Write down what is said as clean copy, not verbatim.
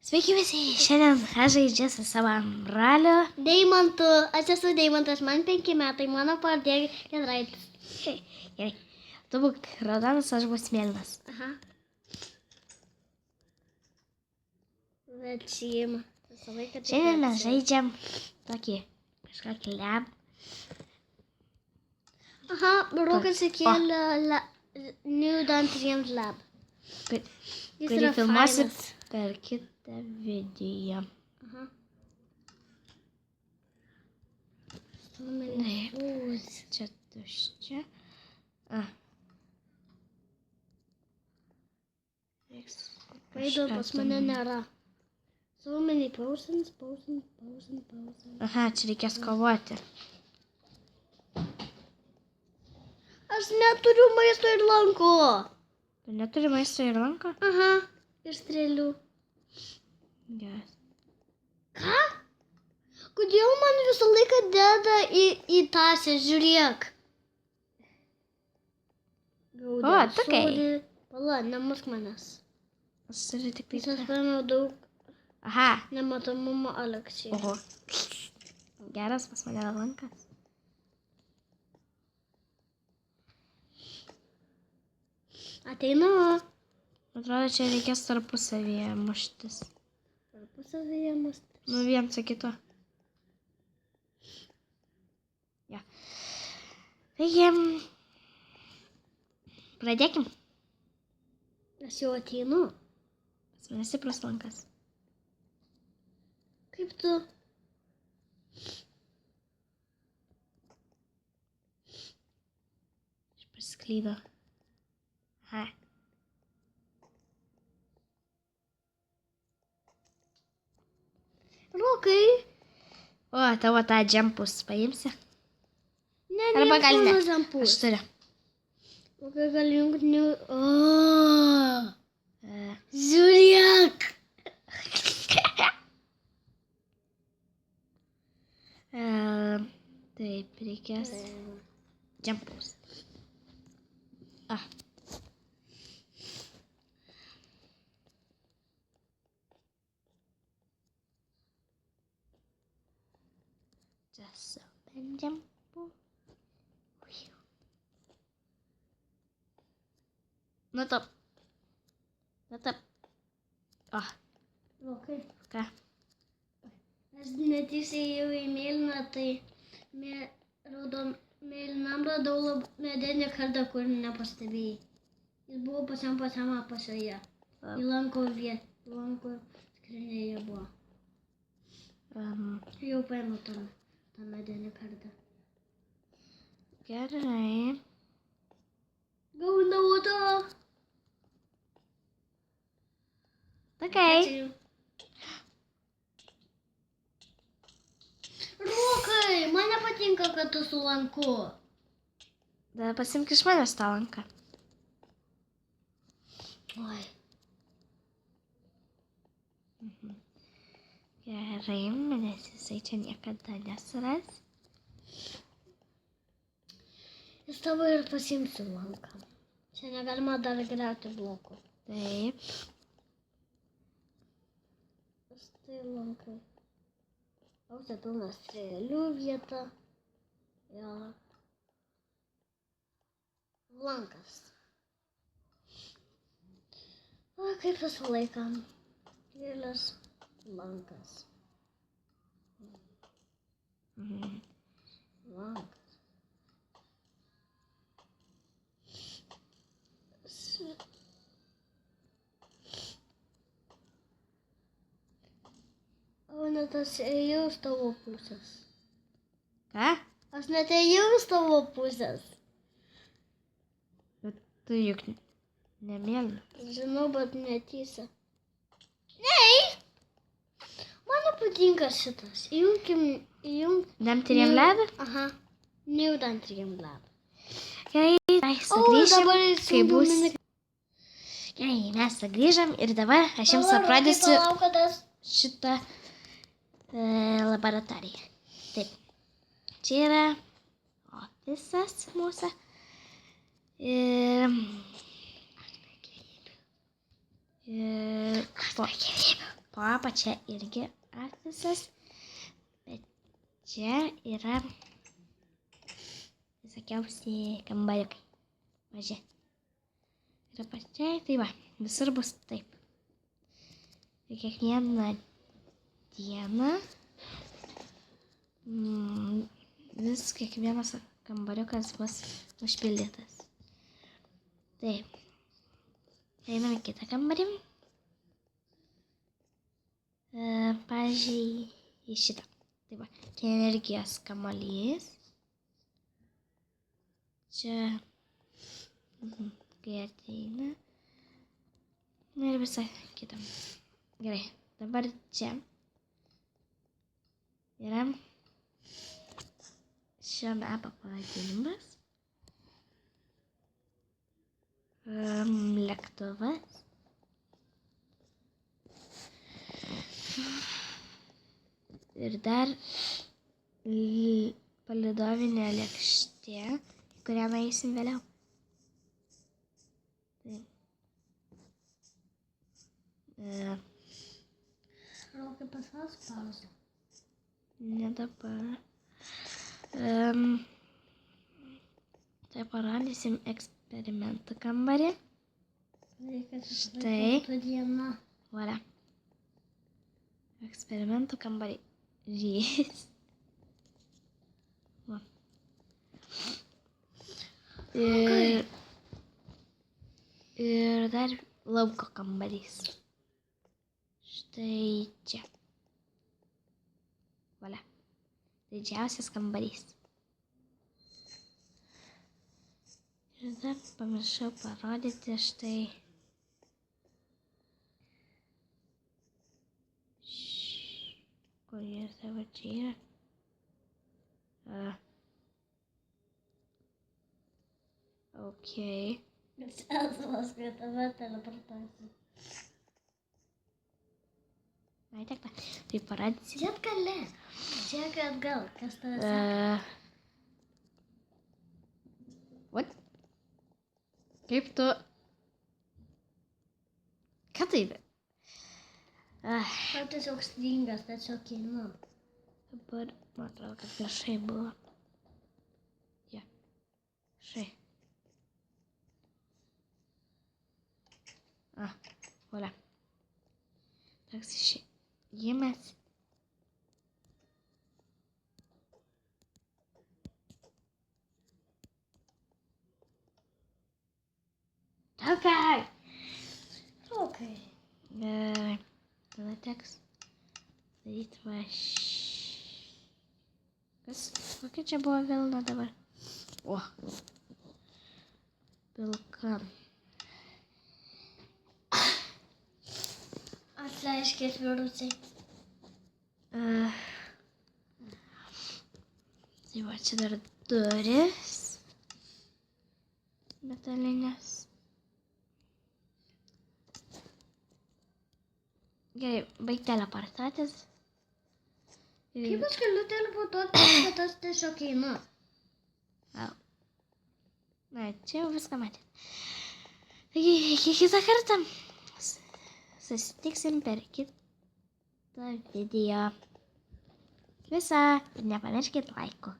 Sveiki visi, šiandien aš žaidžiu su savo broliu Deimantu, aš esu Deimantas, man 5 metai, mano pavardė Giedraitis. Gerai, tu būk raudonas, aš būsiu mėlynas. Aha. Bet šeima. Visą laiką taip Šiandien mes apsiėjo. žaidžiam tokį kažkokį leb. Aha, Rokas įkėlė New Dantriams Lab. Jis Kurį yra filmuosit fainas. per kitą video. Aha. Taip, čia tuščia. Vaido pas mane nėra. So many potions. Aha, čia reikės kovoti. Aš neturiu maisto ir lanko. Tu neturi maisto ir lanko? Aha, ir strėlių. Geras. Ką? Kodėl man visą laiką deda į tasę, žiūrėk. O, tokiai. Pala, nemusk manęs. Aš turiu tik tai. Nes aš paėmiau daug Aha. nematomumo Aleksijai. Oho. Geras, pas mane lankas. Ateinu. Atrodo, čia reikės tarpusavyje muštis. Tarpusavyje mus. Nu, vien su kitu. Ja. Taigi, pradėkim. Aš jau ateinu. Pas mane stiprus lankas. Kaip tu? Aš prasiklydau. Aha. Rokai. O, tavo tą džempus paimsi? Ne, Arba gal ne. Žampus. Aš turiu. Rokai gal jungtinių. O. Žiūrėk. Taip, reikės džempus. Čia su džempu. Nu taip. Rokai. Ką? Aš neteisėjau į mėlyną, tai mėlynam radau medinį kardą, kur nepastebėjai. Jis buvo pačiam apačioje. Į lanko vietą. Lanko skrinėje buvo. Jau paėmiau tą medinį kardą. Gerai. Gaunau to. Okay. Ačiū. Rokai, man nepatinka, kad tu su lanku. Da pasimk iš manęs tą lanką. Oi. Gerai, nes jisai čia niekada nesuras. Jis tavo ir pasimsiu lanką. Čia negalima dar griauti blokų. Taip. Štai lankai. Ausia pilna strėlių vieta. Jo. Lankas. O, kaip visą laiką. Gėlės lankas. Lankas. O net aš ėjau iš tavo pusės. Ką? Aš net ėjau iš tavo pusės. Bet tu juk nemėlyna. Žinau, bet netysia. Nei! Man nepatinka šitas. Įjungkim. Damtiriem ledą? Aha. New Dantriam Lab. Gerai, tai sugrįžim, kai bus. mini. Gerai, mes sugrįžam ir dabar aš jums aprodysiu Palauk, kad aš... šitą laboratoriją. Taip. Čia yra ofisas mūsų. Ir po apačia irgi atvisas, bet čia yra visokiausi kambariukai. Maži. Ir apačiai, tai va, visur bus taip. Ir kiekvieną dieną kiekvienas kambariukas bus užpildytas. Taip. Einam į kitą kambarį. Pavyzdžiui, į šitą. Tai va, čia energijos kamuolys. Čia, kai ateina. Na ir visą kitą. Gerai, dabar čia yra šio mepo pavadinimas. Lėktuvas. Ir dar palidovinė lėkštė, į kurią nueisim vėliau. Rokai paspaus pauzę. Ne dabar. Tai parodysim eksperimentų kambarį. Štai. Diena. Voilà. Eksperimentų kambarys. Va. Ir dar lauko kambarys. Štai čia. Voilà. Didžiausias kambarys. Ir dar pamiršau parodyti štai. Kur jie savo čia yra? Okay. Sėslas, kad tave teleportuosi. Na, tiek ta. Tai parodysiu. Čia atgal. Čia atgal. Kas tave sako? What? Kaip tu? Ką tai? Tau tiesiog stringas, tiesiog einu. Dabar, man atrodo, kad viešai buvo. Ja. Šai. Voilà. Toks išėjimas. Rokai! Rokai. Tada teks daryti va Kas? Kokia čia buvo vilna dabar? O. Pilka. Atleiskit, vyručiai. Tai va, čia dar duris. Metalinės. Gerai, baig teleportuotis. Kaip aš galiu teleportuoti, kad aš tiesiog einu? Na, čia jau viską matėt. Taigi, iki kitą kartą. Susitiksim per kitą video. Visą. Ir nepamirškit laiko.